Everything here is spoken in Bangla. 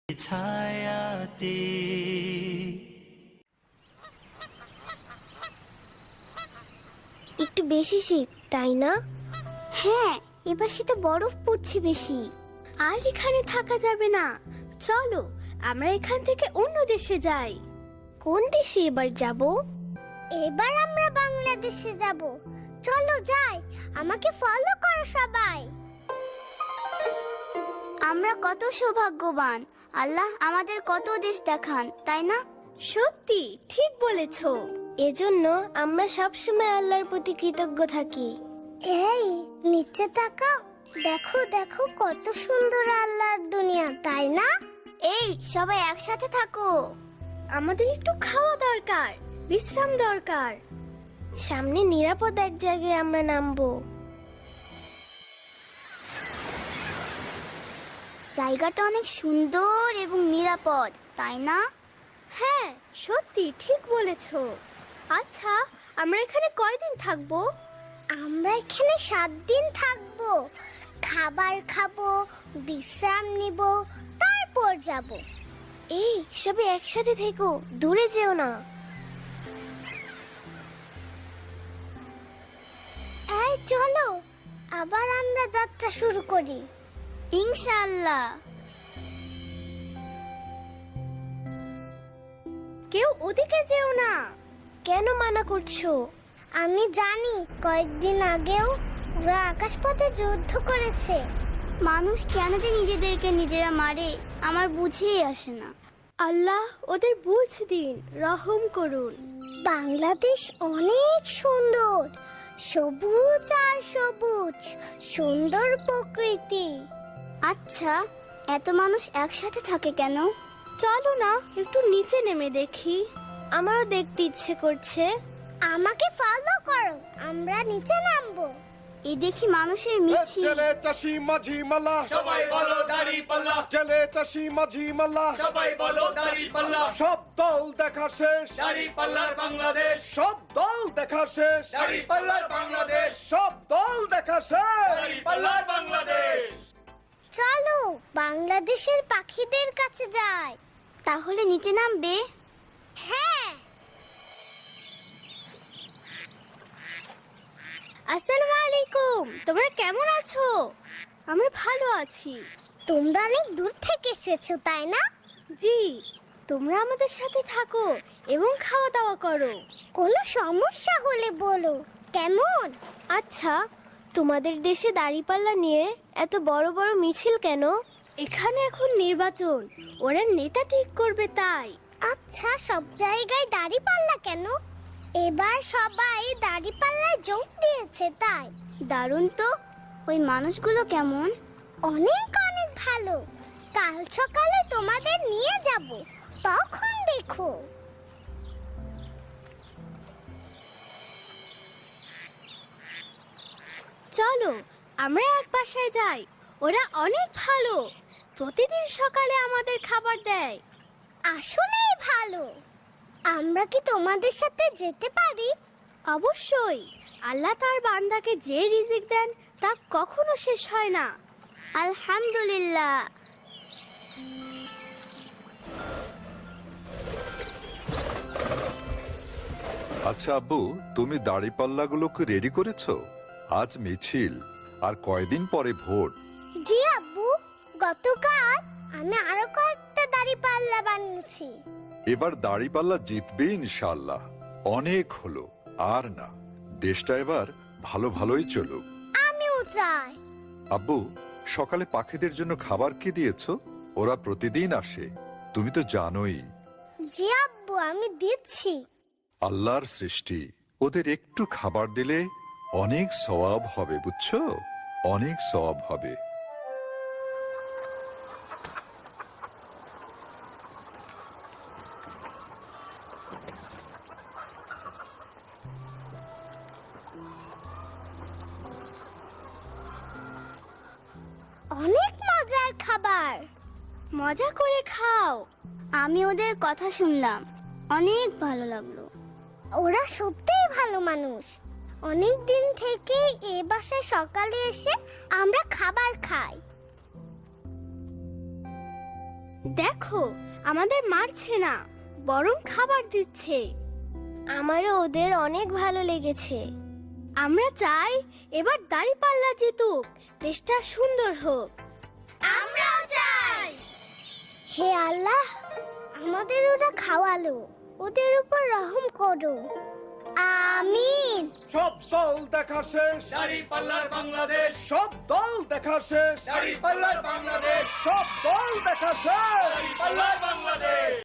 ছায়াতে একটু বেশি শীত, তাই না? হ্যাঁ, এবার শীতে বরফ পড়ছে বেশি। আর এখানে থাকা যাবে না। চলো আমরা এখান থেকে অন্য দেশে যাই। কোন দেশে এবার যাব? এবার আমরা বাংলাদেশে যাব। চলো যাই, আমাকে ফলো করো সবাই। আমরা কত সৌভাগ্যবান, আল্লাহ আমাদের কত দেশ দেখান, তাই না? সত্যি ঠিক বলেছো। এজন্য আমরা সবসময় আল্লাহর প্রতি কৃতজ্ঞ থাকি। এই নিচে তাকাও, দেখো দেখো কত সুন্দর আল্লাহর দুনিয়া, তাই না? এই সবাই একসাথে থাকো। আমাদের একটু খাওয়া দরকার, বিশ্রাম দরকার। সামনে নিরাপদ এক জায়গায় আমরা নামবো। জায়গাটা অনেক সুন্দর এবং নিরাপদ, তাই না? হ্যাঁ সত্যি ঠিক বলেছো। আচ্ছা আমরা এখানে কয়দিন থাকবো? আমরা এখানে 7 দিন থাকবো। খাবার খাবো, বিশ্রাম নিব, তারপর যাব। এই সবাই একসাথে থেকো, দূরে যেও না। এই চলো আবার আমরা যাত্রা শুরু করি, ইনশাআল্লাহ। কেউ ওদিকে যেও না। কেন মানা করছো? আমি জানি কয়েকদিন আগেও ওরা আকাশপথে যুদ্ধ করেছে। মানুষ কেন যে নিজেদেরকে নিজেরা মারে আমার বুঝেই আসে না। আল্লাহ ওদের বুঝ দিন, রহম করুন। বাংলাদেশ অনেক সুন্দর, সবুজ আর সবুজ, সুন্দর প্রকৃতি। আচ্ছা, এত মানুষ একসাথে থাকে কেন? চলো না একটু নিচে নেমে দেখি। আমারও দেখতে ইচ্ছে করছে। আমাকে ফলো করো, আমরা নিচে নামবো। এই দেখি মানুষের মিছিল। জেলে চাষি মাঝি মাল্লা, সবাই বলো দাড়ি পাল্লা, জেলে চাষি মাঝি মাল্লা, সবাই বলো দাড়ি পাল্লা, সব দল দেখা শেষ, দাড়ি পাল্লার বাংলাদেশ, সব দল দেখা শেষ, দাড়ি পাল্লার বাংলাদেশ, সব দল দেখা শেষ। দাড়ি পাল্লার বাংলাদেশ। চলো বাংলাদেশের পাখিদের কাছে যাই। তাহলে নিচে নামবে? হ্যাঁ। আসসালামু আলাইকুম, তোমরা কেমন আছো? আমরা ভালো আছি। তোমরা অনেক দূর থেকে এসেছো, তাই না? জি, তোমরা আমাদের সাথে থাকো এবং খাওয়া দাওয়া করো। কোনো সমস্যা হলে বলো, কেমন? আচ্ছা, তোমাদের দেশে দাঁড়িপাল্লা নিয়ে এত বড় বড় মিছিল কেন? এখানে এখন নির্বাচন, ওরা নেতা ঠিক করবে তাই। আচ্ছা, সব জায়গায় দাড়িপাল্লা কেন? এবার সবাই দাড়িপাল্লায় যোগ দিয়েছে তাই। দারুণ তো। ওই মানুষগুলো কেমন? অনেক অনেক ভালো। কাল সকালে তোমাদের নিয়ে যাব, তখন দেখো। চলো আমরা এক বাসায় যাই, ওরা অনেক ভালো, প্রতিদিন সকালে আমাদের খাবার দেয়। আসলেই ভালো। আমরা কি তোমাদের সাথে যেতে পারি? অবশ্যই, আল্লাহ তার বান্দাকে যে রিজিক দেন তা কখনো শেষ হয় না। আলহামদুলিল্লাহ। আচ্ছা আব্বু, তুমি দাড়িপাল্লাগুলোকে রেডি করেছো? আজ মিছিল, আর কয়দিন পরে ভোট। জি আব্বু, গতকাল আমি আরো কয়েকটা দাড়িপাল্লা বানিয়েছি। এবার দাড়িপাল্লা জিতবে ইনশাআল্লাহ। অনেক হলো, আর না, দেশটা এবার ভালো ভালোই চলুক। আমিও চাই। আব্বু, সকালে পাখিদের জন্য খাবার কি দিয়েছো? ওরা প্রতিদিন আসে, তুমি তো জানোই। জি আব্বু, আমি দিচ্ছি। আল্লাহর সৃষ্টি, ওদের একটু খাবার দিলে অনেক সওয়াব হবে, বুঝছো? অনেক সওয়াব হবে। অনেক মজার খাবার। মজা করে খাও। আমি ওদের কথা শুনলাম, অনেক ভালো লাগলো। ওরা সত্যিই ভালো মানুষ। অনেক দিন থেকে এ বাসায় সকালে এসে আমরা খাবার খাই। দেখো আমাদের মারছে না, বরং খাবার দিচ্ছে। আমারও ওদের অনেক ভালো লেগেছে। আমরা চাই এবার দাঁড়িপাল্লা জিতুক, দেশটা সুন্দর হোক। আমরাও চাই। হে আল্লাহ, আমাদের ওরা খাওয়ালো, ওদের উপর রহম করো। আমিন। সব দল দেখা শেষ, দাড়ি পাল্লার বাংলাদেশ, সব দল দেখা শেষ, দাড়ি পাল্লার বাংলাদেশ, সব দল দেখা শেষ। দাড়ি পাল্লার বাংলাদেশ।